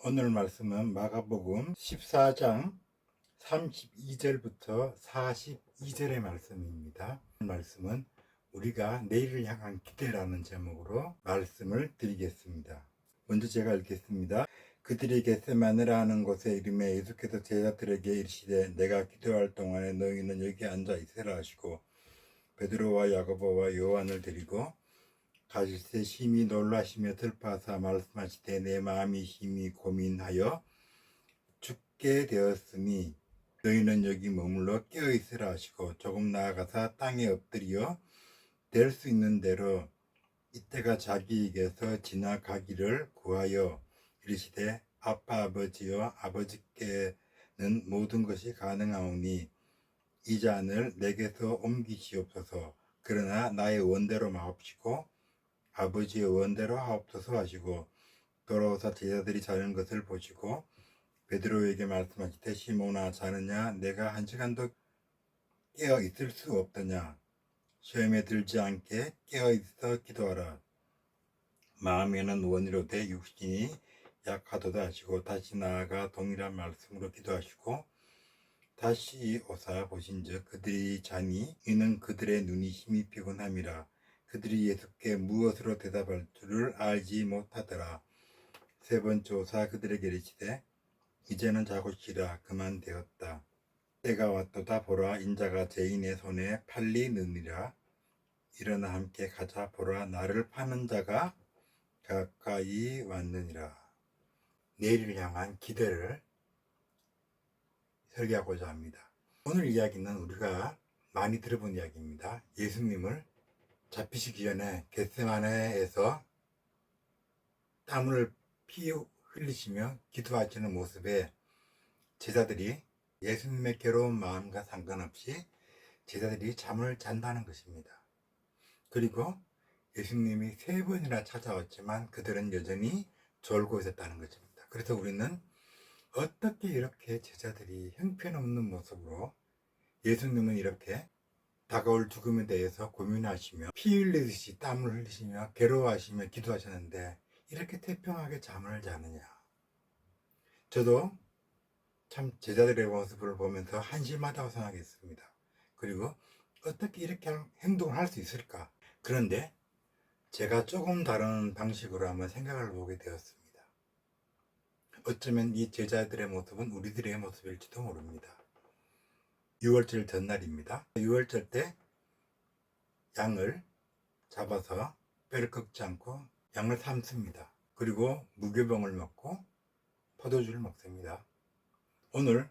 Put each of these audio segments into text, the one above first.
오늘 말씀은 마가복음 14장 32절부터 42절의 말씀입니다. 말씀은 우리가 내일을 향한 기대라는 제목으로 말씀을 드리겠습니다. 먼저 제가 읽겠습니다. 그들이 겟세마네라 하는 곳에 이름에 예수께서 제자들에게 이르시되 내가 기도할 동안에 너희는 여기 앉아 있으라 하시고 베드로와 야고보와 요한을 데리고 가실새 심히 놀라시며 들파하사 말씀하시되 내 마음이 심히 고민하여 죽게 되었으니 너희는 여기 머물러 깨어있으라 하시고 조금 나아가사 땅에 엎드려 될 수 있는 대로 이때가 자기에게서 지나가기를 구하여 이르시되 아빠 아버지여 아버지께는 모든 것이 가능하오니 이 잔을 내게서 옮기시옵소서. 그러나 나의 원대로 마옵시고 아버지의 원대로 하옵소서 하시고 돌아오사 제자들이 자는 것을 보시고 베드로에게 말씀하시되 시몬아 자느냐 내가 한 시간도 깨어 있을 수 없더냐 시험에 들지 않게 깨어 있어 기도하라. 마음에는 원이로되 육신이 약하도다 하시고 다시 나아가 동일한 말씀으로 기도하시고 다시 오사 보신즉 그들이 자니 이는 그들의 눈이 심히 피곤함이라. 그들이 예수께 무엇으로 대답할 줄을 알지 못하더라. 세 번째 오사 그들에게 이르시되 이제는 자고 쉬라. 그만 되었다. 때가 왔도다. 보라 인자가 죄인의 손에 팔리느니라. 일어나 함께 가자. 보라 나를 파는 자가 가까이 왔느니라. 내일을 향한 기대를 설계하고자 합니다. 오늘 이야기는 우리가 많이 들어본 이야기입니다. 예수님을 잡히시기 전에 겟세마네에서 땀을 피 흘리시며 기도하시는 모습에 제자들이 예수님의 괴로운 마음과 상관없이 제자들이 잠을 잔다는 것입니다. 그리고 예수님이 3번이나 찾아왔지만 그들은 여전히 졸고 있었다는 것입니다. 그래서 우리는 어떻게 이렇게 제자들이 형편없는 모습으로 예수님은 이렇게 다가올 죽음에 대해서 고민하시며 피 흘리듯이 땀을 흘리시며 괴로워하시며 기도하셨는데 이렇게 태평하게 잠을 자느냐. 저도 참 제자들의 모습을 보면서 한심하다고 생각했습니다. 그리고 어떻게 이렇게 행동을 할 수 있을까. 그런데 제가 조금 다른 방식으로 한번 생각을 보게 되었습니다. 어쩌면 이 제자들의 모습은 우리들의 모습일지도 모릅니다. 6월절 전날입니다. 6월절 때 양을 잡아서 뼈를 꺾지 않고 양을 삶습니다. 그리고 무교병을 먹고 포도주를 먹습니다. 오늘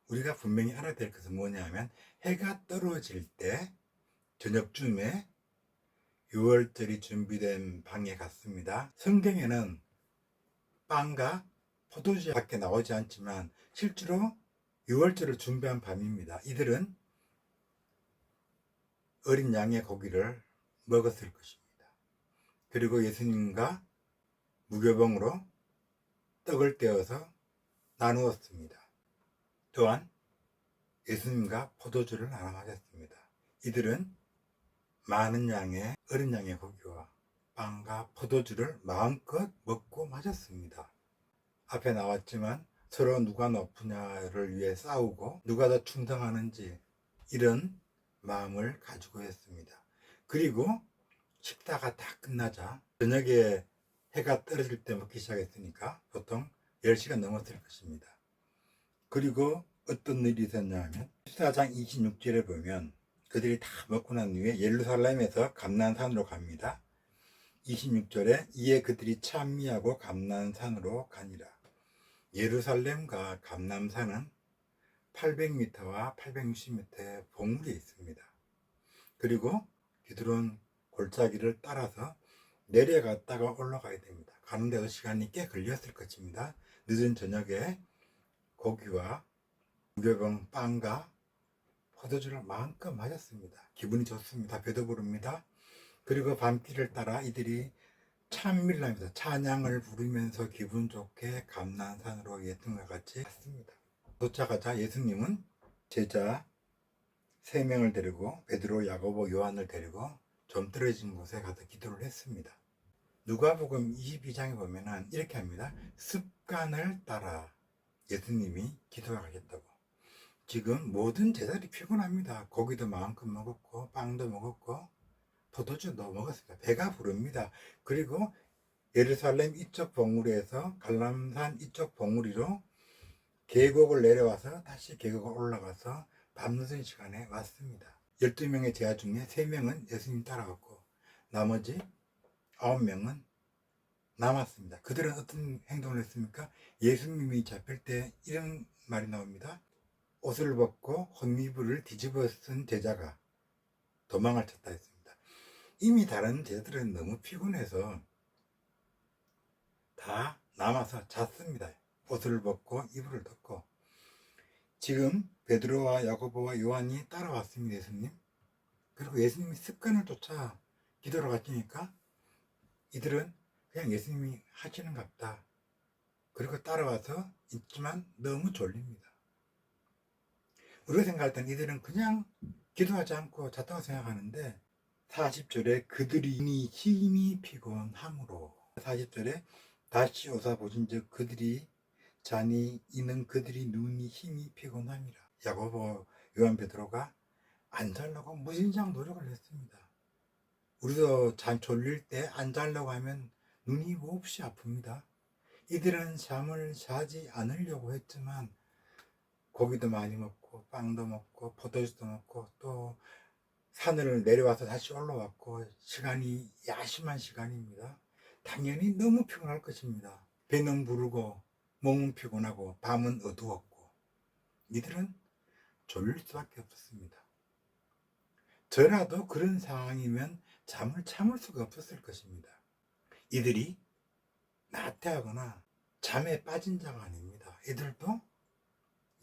우리가 분명히 알아야 될 것은 뭐냐면 해가 떨어질 때 저녁쯤에 6월절이 준비된 방에 갔습니다. 성경에는 빵과 포도주 밖에 나오지 않지만 실제로 6월절을 준비한 밤입니다. 이들은 어린 양의 고기를 먹었을 것입니다. 그리고 예수님과 무교병으로 떡을 떼어서 나누었습니다. 또한 예수님과 포도주를 나눠 마셨습니다. 이들은 많은 양의 어린 양의 고기와 빵과 포도주를 마음껏 먹고 마셨습니다. 앞에 나왔지만 서로 누가 높으냐를 위해 싸우고 누가 더 충성하는지 이런 마음을 가지고 했습니다. 그리고 식사가 다 끝나자 저녁에 해가 떨어질 때 먹기 시작했으니까 보통 10시가 넘었을 것입니다. 그리고 어떤 일이 있었냐 하면 14장 26절에 보면 그들이 다 먹고 난 후에 예루살렘에서 감난산으로 갑니다. 26절에 이에 그들이 찬미하고 감난산으로 가니라. 예루살렘과 감난산은 800m와 860m의 봉우리에 있습니다. 그리고 기드론 골짜기를 따라서 내려갔다가 올라가야 됩니다. 가는 데도 시간이 꽤 걸렸을 것입니다. 늦은 저녁에 고기와 무교병 빵과 포도주를 마음껏 마셨습니다. 기분이 좋습니다. 배도 부릅니다. 그리고 밤길을 따라 이들이 찬미를 하면서 찬양을 부르면서 기분 좋게 감난산으로 예수님과 같이 갔습니다. 도착하자 예수님은 제자 3명을 데리고 베드로, 야고보, 요한을 데리고 좀 떨어진 곳에 가서 기도를 했습니다. 누가복음 22장에 보면은 이렇게 합니다. 습관을 따라 예수님이 기도하겠다고. 지금 모든 제자들이 피곤합니다. 고기도 마음껏 먹었고 빵도 먹었고 포도주도 먹었습니다. 배가 부릅니다. 그리고 예루살렘 이쪽 봉우리에서 갈람산 이쪽 봉우리로 계곡을 내려와서 다시 계곡을 올라가서 밤늦은 시간에 왔습니다. 12명의 제자 중에 3명은 예수님 따라갔고 나머지 9명은 남았습니다. 그들은 어떤 행동을 했습니까? 예수님이 잡힐 때 이런 말이 나옵니다. 옷을 벗고 혼미불을 뒤집어 쓴 제자가 도망을 쳤다 했습니다. 이미 다른 제자들은 너무 피곤해서 다 남아서 잤습니다. 옷을 벗고 이불을 덮고. 지금 베드로와 야고보와 요한이 따라왔습니다. 예수님. 그리고 예수님이 습관을 쫓아 기도로 갔으니까 이들은 그냥 예수님이 하시는 것 같다. 그리고 따라와서 있지만 너무 졸립니다. 우리가 생각할 땐 이들은 그냥 기도하지 않고 잤다고 생각하는데 40절에 그들이 이미 힘이 피곤함으로 40절에 다시 오사 보신즉 그들이 자니 이는 그들이 눈이 힘이 피곤함이라. 야고보 요한 베드로가 안 자려고 무진장 노력을 했습니다. 우리도 잠 졸릴 때 안 자려고 하면 눈이 몹시 아픕니다. 이들은 잠을 자지 않으려고 했지만 고기도 많이 먹고 빵도 먹고 포도주도 먹고 또 산을 내려와서 다시 올라왔고 시간이 야심한 시간입니다. 당연히 너무 피곤할 것입니다. 배는 부르고 몸은 피곤하고 밤은 어두웠고 이들은 졸릴 수밖에 없었습니다. 저라도 그런 상황이면 잠을 참을 수가 없었을 것입니다. 이들이 나태하거나 잠에 빠진 자가 아닙니다. 이들도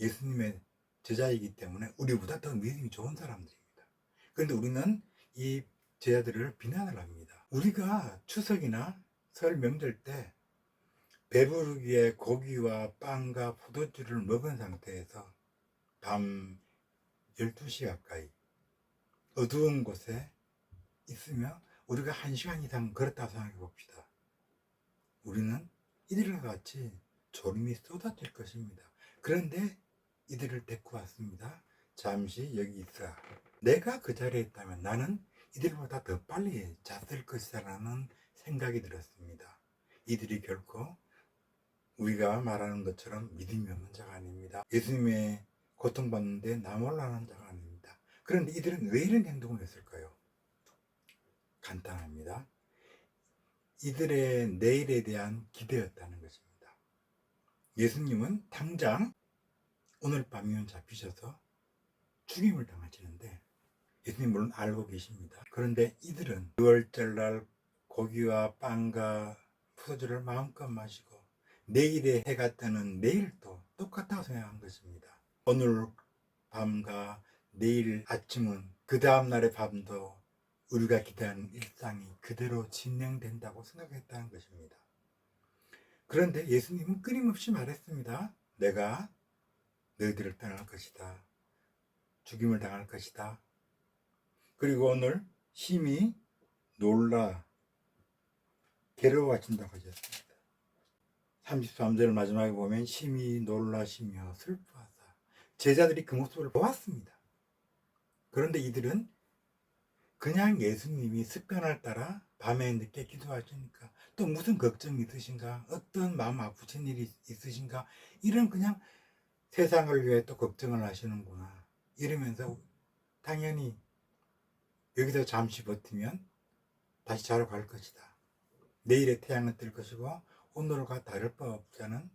예수님의 제자이기 때문에 우리보다 더 믿음이 좋은 사람들입니다. 그런데 우리는 이 제자들을 비난을 합니다. 우리가 추석이나 설 명절 때 배부르기에 고기와 빵과 포도주를 먹은 상태에서 밤 12시 가까이 어두운 곳에 있으며 우리가 1시간 이상 걸었다고 생각해 봅시다. 우리는 이들과 같이 졸음이 쏟아질 것입니다. 그런데 이들을 데리고 왔습니다. 잠시 여기 있으라. 내가 그 자리에 있다면 나는 이들보다 더 빨리 잤을 것이라는 생각이 들었습니다. 이들이 결코 우리가 말하는 것처럼 믿음이 없는 자가 아닙니다. 예수님의 고통받는데 나몰라는 자가 아닙니다. 그런데 이들은 왜 이런 행동을 했을까요? 간단합니다. 이들의 내일에 대한 기대였다는 것입니다. 예수님은 당장 오늘 밤이면 잡히셔서 죽임을 당하시는데 예수님 물론 알고 계십니다. 그런데 이들은 6월절날 고기와 빵과 포도주를 마음껏 마시고 내일의 해가 뜨는 내일도 똑같다고 생각한 것입니다. 오늘 밤과 내일 아침은 그 다음날의 밤도 우리가 기대하는 일상이 그대로 진행된다고 생각했다는 것입니다. 그런데 예수님은 끊임없이 말했습니다. 내가 너희들을 떠날 것이다. 죽임을 당할 것이다. 그리고 오늘 심히 놀라 괴로워하신다고 하셨습니다. 33절 마지막에 보면 심히 놀라시며 슬퍼하사 제자들이 그 모습을 보았습니다. 그런데 이들은 그냥 예수님이 습관을 따라 밤에 늦게 기도하시니까 또 무슨 걱정이 있으신가, 어떤 마음 아프신 일이 있으신가, 이런 그냥 세상을 위해 또 걱정을 하시는구나 이러면서 당연히 여기서 잠시 버티면 다시 자러 갈 것이다. 내일의 태양은 뜰 것이고 오늘과 다를 바 없지 않은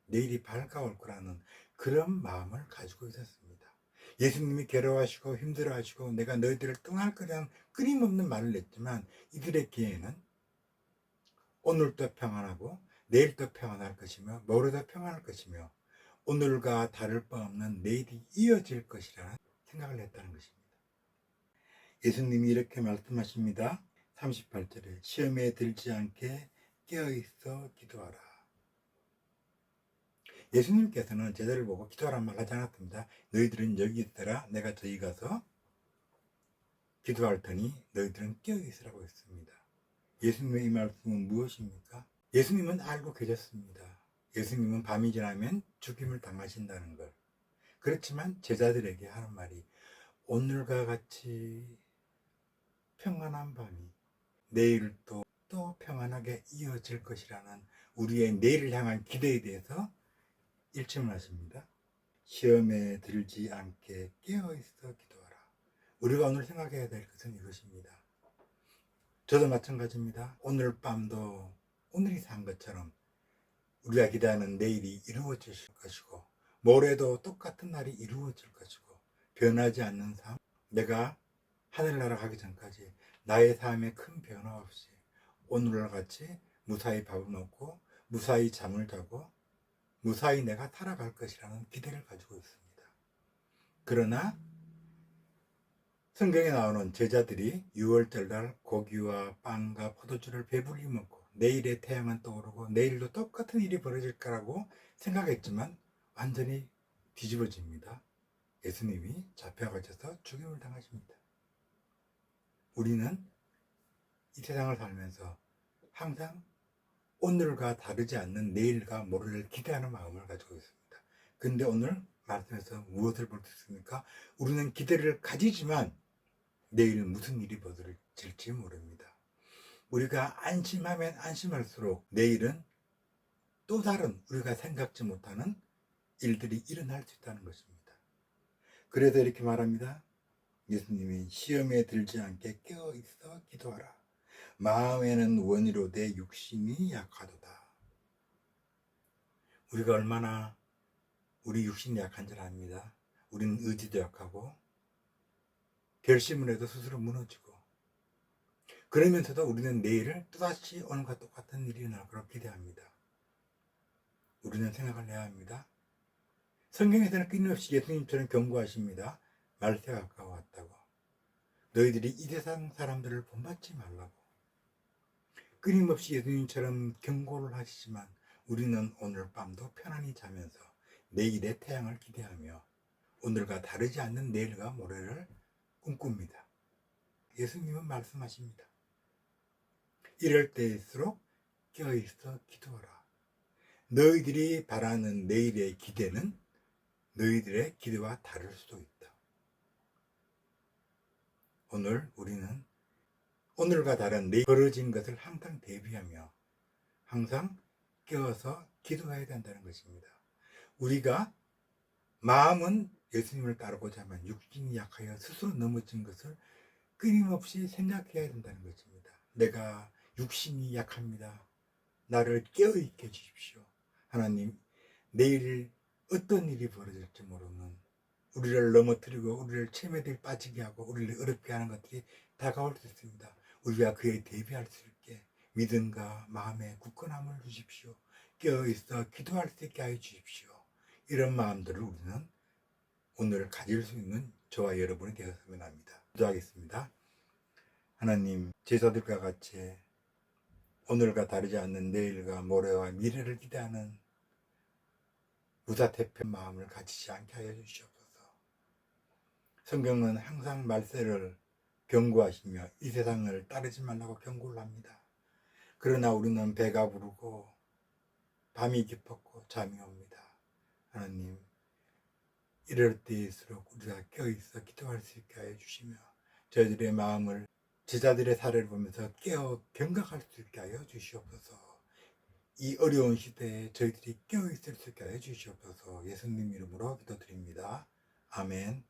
내일이 밝아올 거라는 그런 마음을 가지고 있었습니다. 예수님이 괴로워하시고 힘들어하시고 내가 너희들을 떠날 거라는 끊임없는 말을 냈지만 이들의 기회는 오늘도 평안하고 내일도 평안할 것이며 모레도 평안할 것이며 오늘과 다를 바 없는 내일이 이어질 것이라는 생각을 했다는 것입니다. 예수님이 이렇게 말씀하십니다. 38절에 시험에 들지 않게 깨어있어 기도하라. 예수님께서는 제자를 보고 기도하라는 말 하지 않았습니다. 너희들은 여기 있어라. 내가 저기 가서 기도할 테니 너희들은 깨어있으라고 했습니다. 예수님의 이 말씀은 무엇입니까? 예수님은 알고 계셨습니다. 예수님은 밤이 지나면 죽임을 당하신다는 걸. 그렇지만 제자들에게 하는 말이 오늘과 같이 평안한 밤이 내일도 또 평안하게 이어질 것이라는 우리의 내일을 향한 기대에 대해서 일침을 하십니다. 시험에 들지 않게 깨어있어 기도하라. 우리가 오늘 생각해야 될 것은 이것입니다. 저도 마찬가지입니다. 오늘 밤도 오늘이 산 것처럼 우리가 기대하는 내일이 이루어질 것이고 모레도 똑같은 날이 이루어질 것이고 변하지 않는 삶, 내가 하늘나라 가기 전까지 나의 삶에 큰 변화 없이 오늘과 같이 무사히 밥을 먹고 무사히 잠을 자고 무사히 내가 살아갈 것이라는 기대를 가지고 있습니다. 그러나 성경에 나오는 제자들이 6월절날 고기와 빵과 포도주를 배불리 먹고 내일의 태양은 떠오르고 내일도 똑같은 일이 벌어질 거라고 생각했지만 완전히 뒤집어집니다. 예수님이 잡혀가셔서 죽임을 당하십니다. 우리는 이 세상을 살면서 항상 오늘과 다르지 않는 내일과 모레를 기대하는 마음을 가지고 있습니다. 근데 오늘 말씀에서 무엇을 볼 수 있습니까? 우리는 기대를 가지지만 내일 무슨 일이 벌어질지 모릅니다. 우리가 안심하면 안심할수록 내일은 또 다른 우리가 생각지 못하는 일들이 일어날 수 있다는 것입니다. 그래서 이렇게 말합니다. 예수님이 시험에 들지 않게 깨어있어 기도하라. 마음에는 원이로되 육신이 약하도다. 우리가 얼마나 우리 육신이 약한 줄 압니다. 우리는 의지도 약하고 결심을 해도 스스로 무너지고 그러면서도 우리는 내일을 또다시 오늘과 똑같은 일이 일어날 거라고 기대합니다. 우리는 생각을 해야 합니다. 성경에서는 끊임없이 예수님처럼 경고하십니다. 말세가 가까워왔다고. 너희들이 이 세상 사람들을 본받지 말라고. 끊임없이 예수님처럼 경고를 하시지만 우리는 오늘 밤도 편안히 자면서 내일의 태양을 기대하며 오늘과 다르지 않는 내일과 모레를 꿈꿉니다. 예수님은 말씀하십니다. 이럴 때일수록 깨어있어 기도하라. 너희들이 바라는 내일의 기대는 너희들의 기대와 다를 수도 있다. 오늘 우리는 오늘과 다른 내일 벌어진 것을 항상 대비하며 항상 깨어서 기도해야 된다는 것입니다. 우리가 마음은 예수님을 따르고자 하면 육신이 약하여 스스로 넘어진 것을 끊임없이 생각해야 된다는 것입니다. 내가 육신이 약합니다. 나를 깨어있게 해주십시오. 하나님, 내일 어떤 일이 벌어질지 모르는 우리를 넘어뜨리고 우리를 체면에 빠지게 하고 우리를 어렵게 하는 것들이 다가올 수 있습니다. 우리가 그에 대비할 수 있게 믿음과 마음의 굳건함을 주십시오. 깨어있어 기도할 수 있게 하여 주십시오. 이런 마음들을 우리는 오늘 가질 수 있는 저와 여러분이 되었으면 합니다. 기도하겠습니다. 하나님, 제자들과 같이 오늘과 다르지 않는 내일과 모레와 미래를 기대하는 무사태평 마음을 가지지 않게 하여 주시옵소서. 성경은 항상 말세를 경고하시며 이 세상을 따르지 말라고 경고를 합니다. 그러나 우리는 배가 부르고 밤이 깊었고 잠이 옵니다. 하나님, 이럴 때일수록 우리가 껴있어 기도할 수 있게 하여 주시며 저희들의 마음을 제자들의 사례를 보면서 깨어 경각할 수 있게 하여 주시옵소서. 이 어려운 시대에 저희들이 깨어있을 수 있게 하여 주시옵소서. 예수님 이름으로 기도드립니다. 아멘.